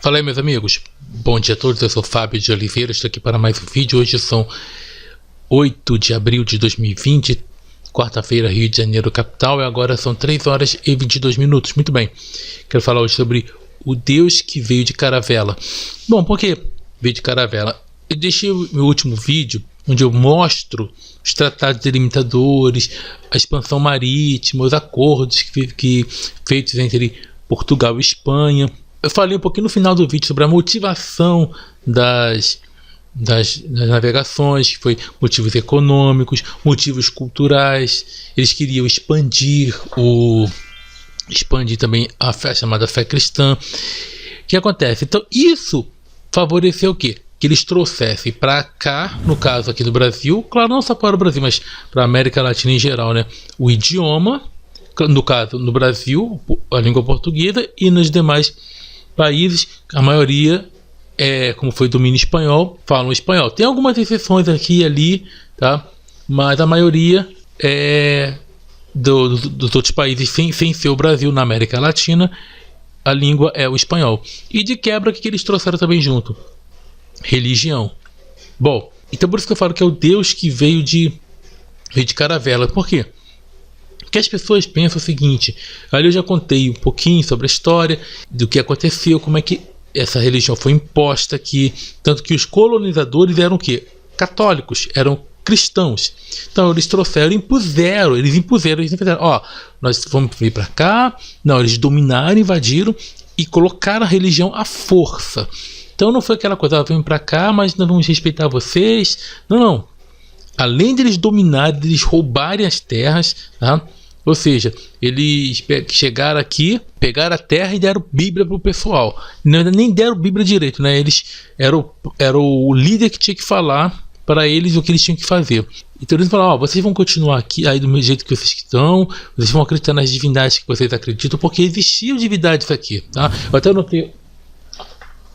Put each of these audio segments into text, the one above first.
Fala aí, meus amigos, bom dia a todos, eu sou Fábio de Oliveira, estou aqui para mais um vídeo. Hoje são 8 de abril de 2020, quarta-feira, Rio de Janeiro, capital, e agora são 3 horas e 22 minutos. Muito bem, quero falar hoje sobre o Deus que veio de caravela. Bom, por que veio de caravela? Eu deixei o meu último vídeo onde eu mostro os tratados delimitadores, a expansão marítima, os acordos que feitos entre Portugal e Espanha. Eu falei um pouquinho no final do vídeo sobre a motivação das navegações, que foi motivos econômicos, motivos culturais. Eles queriam expandir também a fé, chamada fé cristã. O que acontece? Então isso favoreceu o quê? Que eles trouxessem para cá, no caso aqui do Brasil, claro, não só para o Brasil, mas para a América Latina em geral, né? O idioma, no caso no Brasil, a língua portuguesa, e nos demais países, a maioria, como foi domínio espanhol, falam espanhol. Tem algumas exceções aqui e ali, tá? Mas a maioria dos outros países, sem ser o Brasil, na América Latina, a língua é o espanhol. E de quebra, o que eles trouxeram também junto? Religião. Bom, então por isso que eu falo que é o Deus que veio de caravela. Por quê? Porque as pessoas pensam o seguinte: ali eu já contei um pouquinho sobre a história do que aconteceu, como é que essa religião foi imposta aqui, tanto que os colonizadores eram o quê? Católicos, eram cristãos. Então eles trouxeram, eles impuseram, ó, nós vamos vir para cá. Não, eles dominaram, invadiram e colocaram a religião à força. Então não foi aquela coisa, vem para cá, mas nós vamos respeitar vocês. Não, não. Além de eles dominarem, de eles roubarem as terras, tá? Ou seja, eles chegaram aqui, pegaram a terra e deram Bíblia pro pessoal. Nem deram Bíblia direito, né? Eles era o líder que tinha que falar para eles o que eles tinham que fazer. Então eles falaram: ó, vocês vão continuar aqui aí do mesmo jeito que vocês estão, vocês vão acreditar nas divindades que vocês acreditam, porque existiam divindades aqui, tá? Eu até anotei,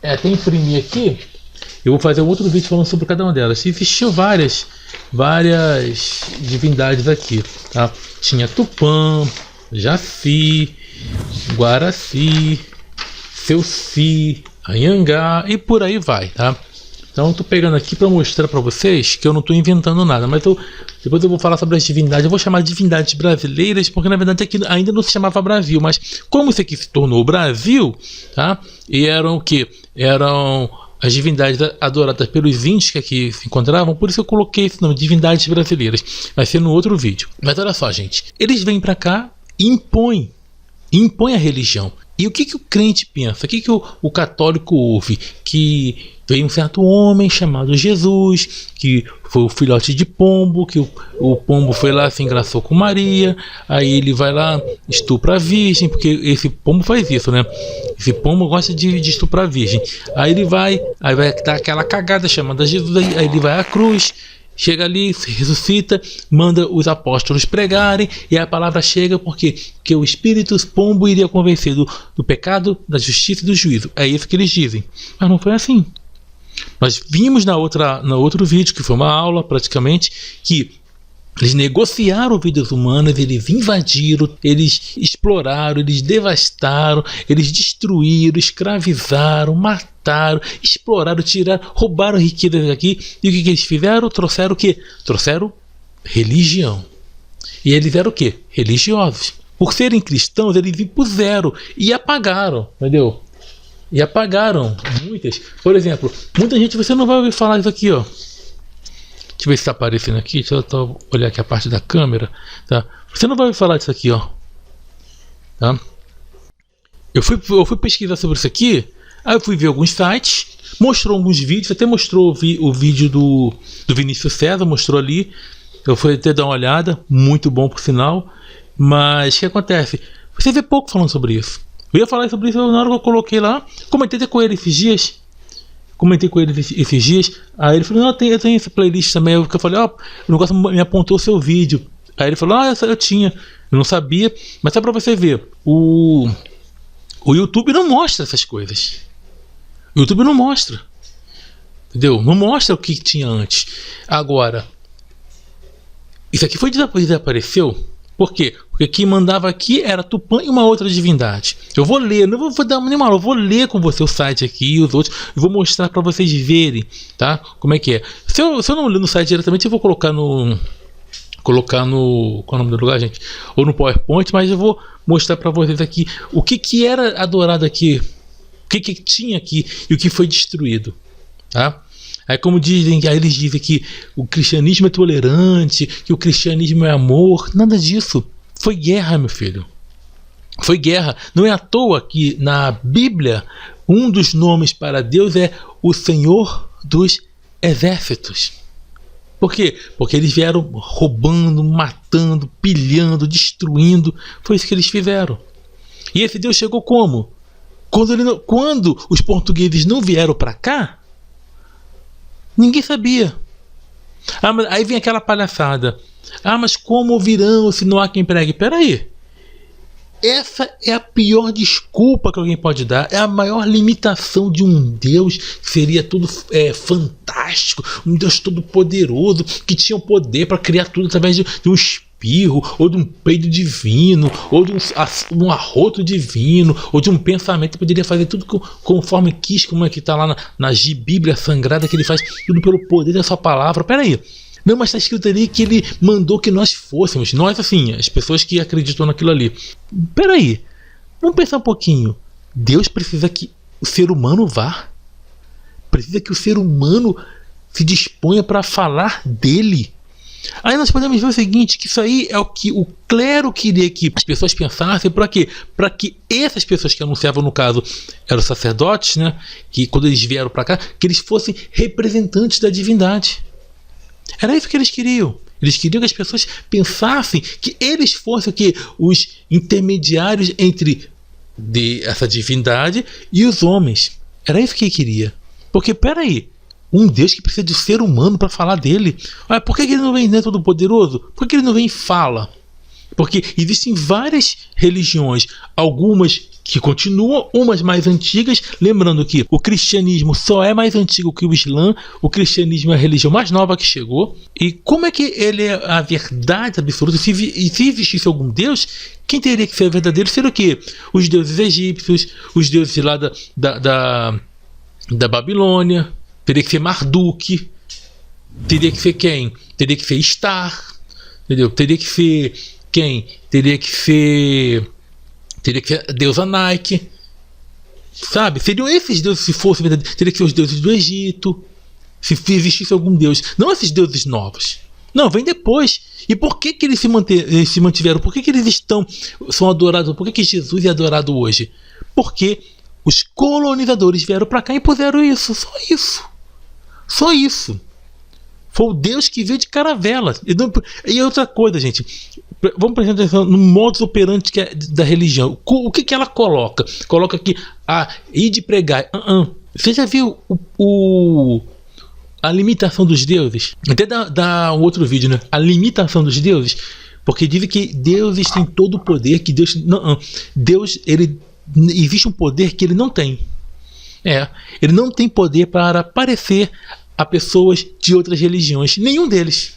até imprimi aqui. Eu vou fazer um outro vídeo falando sobre cada uma delas. Existiam várias divindades aqui, tá? Tinha Tupã, Jaci, Guaraci, Seuci, Anhangá e por aí vai, tá? Então eu tô pegando aqui para mostrar para vocês que eu não estou inventando nada, mas depois eu vou falar sobre as divindades. Eu vou chamar de divindades brasileiras, porque na verdade aqui ainda não se chamava Brasil, mas como isso aqui se tornou Brasil, tá? E eram o que? Eram as divindades adoradas pelos índios que aqui se encontravam, por isso eu coloquei esse nome, divindades brasileiras. Vai ser no outro vídeo. Mas olha só, gente, eles vêm para cá e impõem a religião. E o que o crente pensa? O que o católico ouve? Que veio um certo homem chamado Jesus, que foi o filhote de pombo, que o pombo foi lá, se engraçou com Maria, aí ele vai lá, estupra a virgem, porque esse pombo faz isso, né? Esse pombo gosta de estuprar a virgem. Aí vai dar aquela cagada chamada Jesus, aí ele vai à cruz, chega ali, se ressuscita, manda os apóstolos pregarem, e a palavra chega porque o espírito pombo iria convencer do pecado, da justiça e do juízo. É isso que eles dizem. Mas não foi assim. Nós vimos no outro vídeo, que foi uma aula praticamente, que eles negociaram vidas humanas, eles invadiram, eles exploraram, eles devastaram, eles destruíram, escravizaram, mataram, exploraram, tiraram, roubaram riquezas aqui. E o que eles fizeram? Trouxeram o quê? Trouxeram religião. E eles eram o quê? Religiosos. Por serem cristãos, eles impuseram e apagaram, entendeu? E apagaram muitas. Por exemplo, muita gente, você não vai ouvir falar isso aqui, ó. Deixa eu ver se está aparecendo aqui. Deixa eu olhar aqui a parte da câmera, tá? Você não vai ouvir falar disso aqui, ó. Tá? Eu fui pesquisar sobre isso aqui. Aí eu fui ver alguns sites. Mostrou alguns vídeos. Até mostrou o vídeo do Vinícius César. Mostrou ali. Eu fui até dar uma olhada. Muito bom, por sinal. Mas o que acontece? Você vê pouco falando sobre isso. Eu ia falar sobre isso na hora que eu coloquei lá. Comentei até com ele esses dias. Aí ele falou: não, eu tenho essa playlist também. Eu falei: ó, o negócio me apontou o seu vídeo. Aí ele falou: essa eu tinha. Eu não sabia. Mas é pra você ver. O YouTube não mostra essas coisas. O YouTube não mostra. Entendeu? Não mostra o que tinha antes. Agora, isso aqui desapareceu. Por quê? Porque quem mandava aqui era Tupã e uma outra divindade. Eu vou ler, não vou dar nenhuma aula, eu vou ler com você o site aqui e os outros, e vou mostrar para vocês verem, tá? Como é que é. Se eu não ler no site diretamente, eu vou colocar no... Qual é o nome do lugar, gente? Ou no PowerPoint, mas eu vou mostrar para vocês aqui o que era adorado aqui, o que tinha aqui e o que foi destruído, tá? Aí como dizem, aí eles dizem que o cristianismo é tolerante, que o cristianismo é amor. Nada disso. Foi guerra, meu filho. Foi guerra. Não é à toa que na Bíblia um dos nomes para Deus é o Senhor dos Exércitos. Por quê? Porque eles vieram roubando, matando, pilhando, destruindo. Foi isso que eles fizeram. E esse Deus chegou como? Quando os portugueses não vieram para cá, ninguém sabia. Mas aí vem aquela palhaçada. Mas como virão se não há quem pregue? Peraí. Essa é a pior desculpa que alguém pode dar. É a maior limitação de um Deus que seria tudo fantástico, um Deus todo poderoso, que tinha o poder para criar tudo através de um espirro, ou de um peido divino, ou de um arroto divino, ou de um pensamento que poderia fazer tudo conforme quis, como é que está lá na Bíblia Sagrada, que ele faz tudo pelo poder da sua palavra. Peraí. Não, mas está escrito ali que ele mandou que nós fôssemos. Nós, assim, as pessoas que acreditam naquilo ali. Peraí, vamos pensar um pouquinho. Deus precisa que o ser humano vá. Precisa que o ser humano se disponha para falar dele. Aí nós podemos ver o seguinte, que isso aí é o que o clero queria que as pessoas pensassem. Para quê? Para que essas pessoas que anunciavam, no caso, eram os sacerdotes, né? Que quando eles vieram para cá, que eles fossem representantes da divindade. Era isso que eles queriam. Eles queriam que as pessoas pensassem que eles fossem o quê? Os intermediários entre essa divindade e os homens. Era isso que ele queria. Porque, peraí, um Deus que precisa de ser humano para falar dele. Olha, por que ele não vem, né, todo poderoso? Por que ele não vem e fala? Porque existem várias religiões, algumas que continuam, umas mais antigas. Lembrando que o cristianismo só é mais antigo que o Islã. O cristianismo é a religião mais nova que chegou. E como é que ele é a verdade absoluta? Se existisse algum Deus, quem teria que ser verdadeiro seria o quê? Os deuses egípcios, os deuses lá da Babilônia. Teria que ser Marduk. Teria que ser quem? Teria que ser Star. Entendeu? Teria que ser quem? Teria que ser a deusa Nike. Sabe? Seriam esses deuses se fossem verdadeiros. Teria que ser os deuses do Egito. Se existisse algum deus. Não esses deuses novos. Não, vem depois. E por que eles se mantiveram? Por que eles são adorados? Por que Jesus é adorado hoje? Porque os colonizadores vieram para cá e puseram isso. Só isso. Só isso. Foi o Deus que veio de caravela. E outra coisa, gente. Vamos prestar atenção no modus operandi que é da religião. O que ela coloca? Coloca aqui ir de pregar. Você já viu a limitação dos deuses? Até dá um outro vídeo, né? A limitação dos deuses. Porque dizem que deuses têm todo o poder. Que Deus... Deus, existe um poder que ele não tem. Ele não tem poder para aparecer a pessoas de outras religiões. Nenhum deles.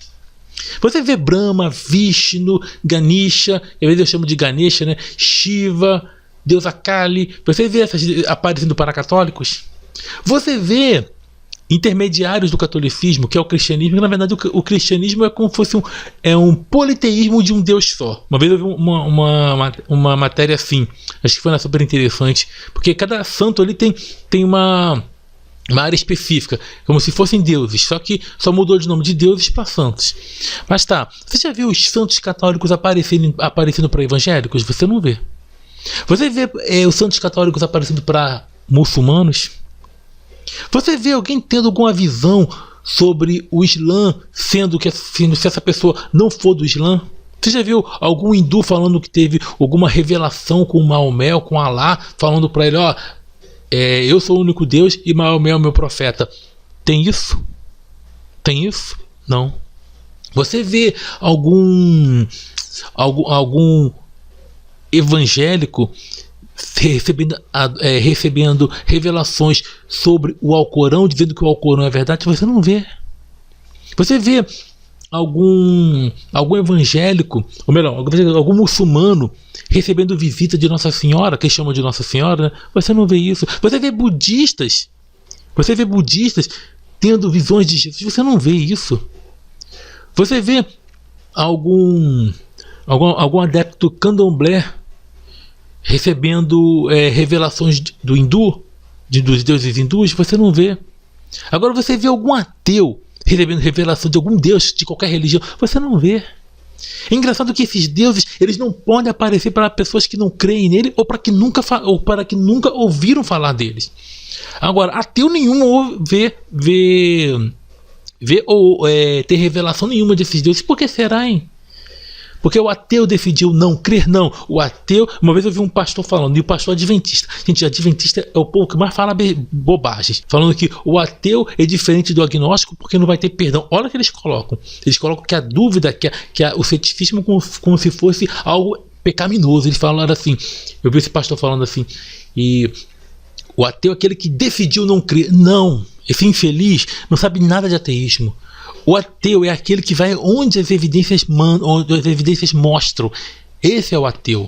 Você vê Brahma, Vishnu, Ganesha, às vezes eu chamo de Ganesha, né? Shiva, deusa Kali. Você vê essas aparecendo para católicos? Você vê intermediários do catolicismo, que é o cristianismo, que na verdade o cristianismo é como se fosse um politeísmo de um Deus só. Uma vez eu vi uma matéria assim, acho que foi super interessante, porque cada santo ali tem uma área específica, como se fossem deuses, só que só mudou de nome de deuses para santos. Mas tá, você já viu os santos católicos aparecendo para evangélicos? Você não vê. Você vê os santos católicos aparecendo para muçulmanos? Você vê alguém tendo alguma visão sobre o Islã, sendo que se essa pessoa não for do Islã? Você já viu algum hindu falando que teve alguma revelação com Maomé, com Alá, falando para ele, eu sou o único Deus e Maomé é o meu profeta? Tem isso? Tem isso? Não. Você vê algum evangélico recebendo revelações sobre o Alcorão, dizendo que o Alcorão é verdade? Você não vê. Você vê algum evangélico, ou melhor, algum muçulmano recebendo visita de Nossa Senhora, que chamam de Nossa Senhora, né? Você não vê isso. Você vê budistas tendo visões de Jesus, você não vê isso. Você vê algum adepto candomblé recebendo revelações do hindu, dos deuses hindus, você não vê. Agora você vê algum ateu recebendo revelação de algum deus de qualquer religião, você não vê. É engraçado que esses deuses, eles não podem aparecer para pessoas que não creem nele ou para que nunca ouviram falar deles. Agora, ateu nenhum vê ou ter revelação nenhuma desses deuses. Por que será, hein? Porque o ateu decidiu não crer? Não. O ateu... Uma vez eu vi um pastor falando, e o pastor adventista. Gente, adventista é o povo que mais fala bobagens. Falando que o ateu é diferente do agnóstico porque não vai ter perdão. Olha o que eles colocam. Eles colocam que a dúvida, que o ceticismo como se fosse algo pecaminoso. Eles falaram assim... Eu vi esse pastor falando assim... E o ateu é aquele que decidiu não crer. Não. Esse infeliz não sabe nada de ateísmo. O ateu é aquele que vai onde as evidências mostram. Esse é o ateu.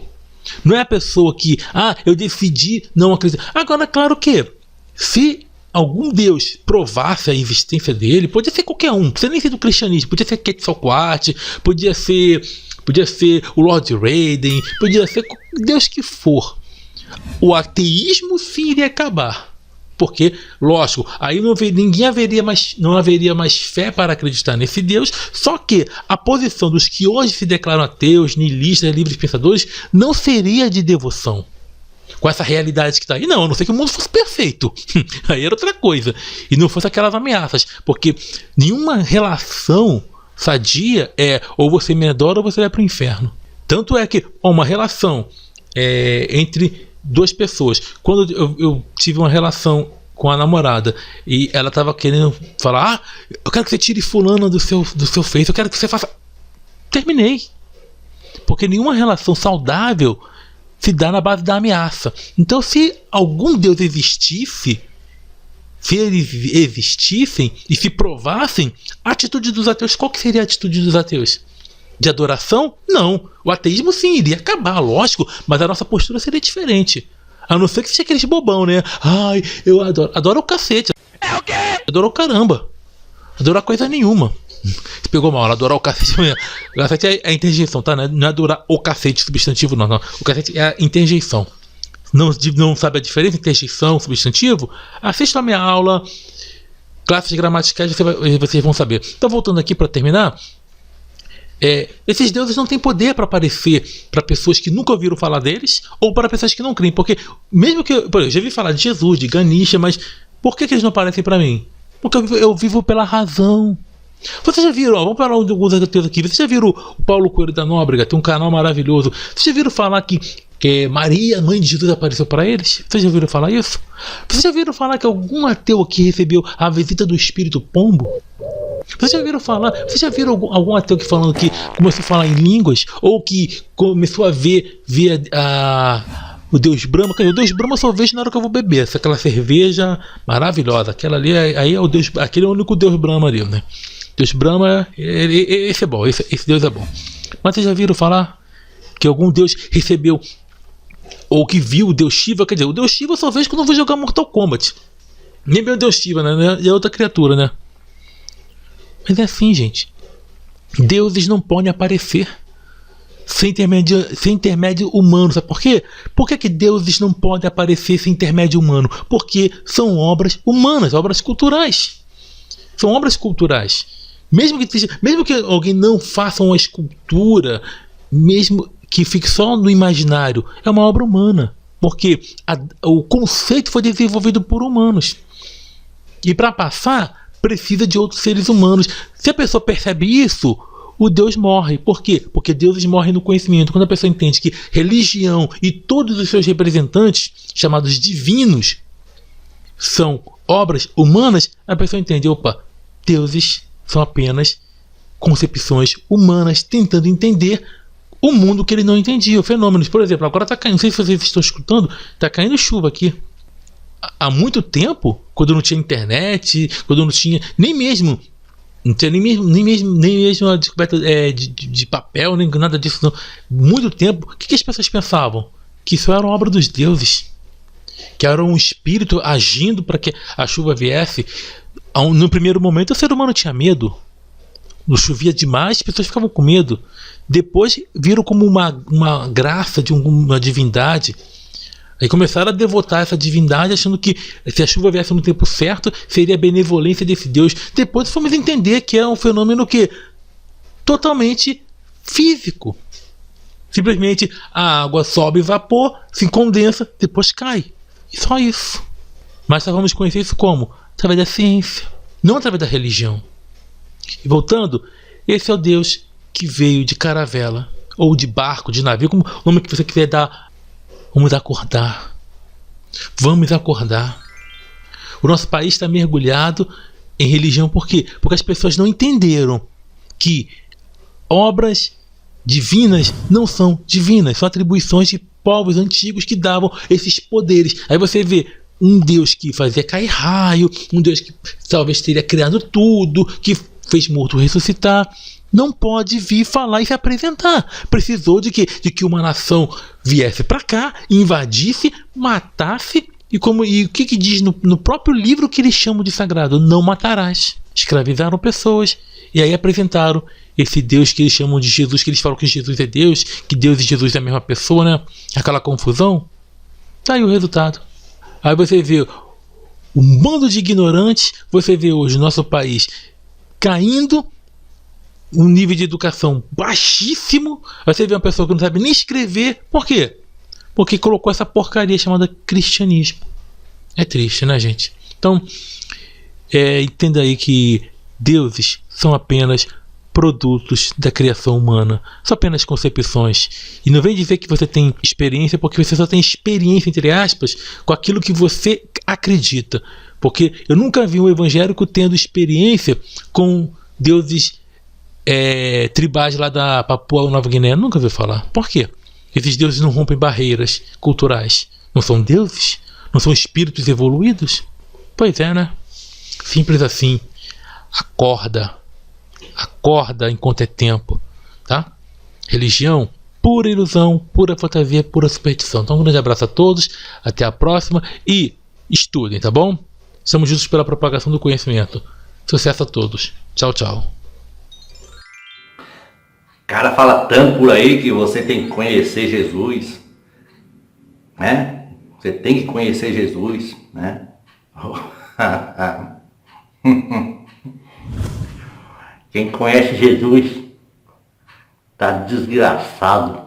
Não é a pessoa que, eu decidi não acreditar. Agora, claro que, se algum Deus provasse a existência dele, podia ser qualquer um, não precisa nem ser do cristianismo, podia ser Quetzalcoatl, podia ser o Lord Raiden, podia ser Deus que for. O ateísmo sim iria acabar. Porque, lógico, aí não haveria mais fé para acreditar nesse Deus. Só que a posição dos que hoje se declaram ateus, nihilistas, livres pensadores, não seria de devoção com essa realidade que está aí. Não, a não ser que o mundo fosse perfeito. Aí era outra coisa. E não fosse aquelas ameaças. Porque nenhuma relação sadia é ou você me adora ou você vai para o inferno. Tanto é que uma relação entre duas pessoas. Quando eu tive uma relação com a namorada e ela estava querendo falar, eu quero que você tire fulana do seu Face, eu quero que você faça... Terminei. Porque nenhuma relação saudável se dá na base da ameaça. Então, se algum Deus existisse, se eles existissem e se provassem, a atitude dos ateus, qual que seria a atitude dos ateus? De adoração? Não. O ateísmo sim iria acabar, lógico, mas a nossa postura seria diferente. A não ser que seja aqueles bobão, né? Ai, eu adoro. Adoro o cacete. É o quê? Adoro o caramba. Adorar coisa nenhuma. Você pegou mal, adorar o cacete. O cacete é a interjeição, tá? Não é adorar o cacete substantivo, não. O cacete é a interjeição. Não sabe a diferença entre interjeição e substantivo? Assista a minha aula. Classes gramaticais, vocês vão saber. Então, voltando aqui para terminar. Esses deuses não têm poder para aparecer para pessoas que nunca ouviram falar deles ou para pessoas que não creem, porque mesmo que eu já vi falar de Jesus, de Ganesha, mas por que eles não aparecem para mim? Porque eu vivo pela razão. Vocês já viram, vamos falar de alguns ateus aqui, vocês já viram o Paulo Coelho da Nóbrega, tem um canal maravilhoso, vocês já viram falar que Maria, mãe de Jesus, apareceu para eles? Vocês já viram falar isso? Vocês já viram falar que algum ateu aqui recebeu a visita do espírito pombo? Vocês já viram algum ateu que falando que começou a falar em línguas? Ou que começou a ver o Deus Brahma? O Deus Brahma eu só vejo na hora que eu vou beber. Aquela cerveja maravilhosa. Aquela ali, aí é o Deus, aquele é o único Deus Brahma ali, né? Deus Brahma, esse é bom, esse Deus é bom. Mas vocês já viram falar que algum Deus recebeu, ou que viu o Deus Shiva? Quer dizer, o Deus Shiva eu só vejo quando eu vou jogar Mortal Kombat. Nem meu Deus Shiva, né? É outra criatura, né? Mas é assim, gente. Deuses não podem aparecer sem intermédio humano. Sabe por quê? Por que deuses não podem aparecer sem intermédio humano? Porque são obras humanas, obras culturais. São obras culturais. Mesmo que alguém não faça uma escultura, mesmo que fique só no imaginário, é uma obra humana. Porque o conceito foi desenvolvido por humanos. E para passar, precisa de outros seres humanos. Se a pessoa percebe isso, o Deus morre. Por quê? Porque deuses morrem no conhecimento. Quando a pessoa entende que religião e todos os seus representantes, chamados divinos, são obras humanas, a pessoa entende, opa, deuses são apenas concepções humanas tentando entender o mundo que ele não entendia, fenômenos. Por exemplo, agora está caindo, não sei se vocês estão escutando, está caindo chuva aqui. Há muito tempo, quando não tinha internet, quando não tinha nem mesmo Não tinha nem mesmo a descoberta de papel, nem nada disso. Não. Muito tempo, o que as pessoas pensavam? Que isso era obra dos deuses. Que era um espírito agindo para que a chuva viesse. No primeiro momento, o ser humano tinha medo. Não chovia demais, as pessoas ficavam com medo. Depois viram como uma graça de uma divindade. Aí começaram a devotar essa divindade, achando que se a chuva viesse no tempo certo, seria a benevolência desse Deus. Depois fomos entender que é um fenômeno que totalmente físico. Simplesmente a água sobe vapor, se condensa, depois cai. E só isso. Mas só vamos conhecer isso como? Através da ciência, não através da religião. E voltando, esse é o Deus que veio de caravela, ou de barco, de navio, como o nome que você quiser dar. Vamos acordar. Vamos acordar. O nosso país está mergulhado em religião. Por quê? Porque as pessoas não entenderam que obras divinas não são divinas. São atribuições de povos antigos que davam esses poderes. Aí você vê um Deus que fazia cair raio, um Deus que talvez teria criado tudo, que fez morto ressuscitar. Não pode vir falar e se apresentar. Precisou de que uma nação viesse para cá, invadisse, matasse. E o que diz no próprio livro que eles chamam de sagrado? Não matarás. Escravizaram pessoas. E aí apresentaram esse Deus que eles chamam de Jesus, que eles falam que Jesus é Deus, que Deus e Jesus é a mesma pessoa, né? Aquela confusão. Tá aí o resultado. Aí você vê um bando de ignorantes. Você vê hoje o nosso país caindo, um nível de educação baixíssimo. Você vê uma pessoa que não sabe nem escrever. Por quê? Porque colocou essa porcaria chamada cristianismo. É triste, né, gente? Então, entenda aí que deuses são apenas produtos da criação humana. São apenas concepções. E não vem dizer que você tem experiência, porque você só tem experiência, entre aspas, com aquilo que você acredita. Porque eu nunca vi um evangélico tendo experiência com deuses tribais lá da Papua Nova Guiné. Nunca ouvi falar. Por quê? Esses deuses não rompem barreiras culturais. Não são deuses? Não são espíritos evoluídos? Pois é, né? Simples assim. Acorda. Acorda enquanto é tempo. Tá? Religião, pura ilusão, pura fantasia, pura superstição. Então um grande abraço a todos. Até a próxima. E estudem, tá bom? Estamos juntos pela propagação do conhecimento. Sucesso a todos. Tchau, tchau. O cara fala tanto por aí que você tem que conhecer Jesus, né? Você tem que conhecer Jesus, né? Quem conhece Jesus tá desgraçado.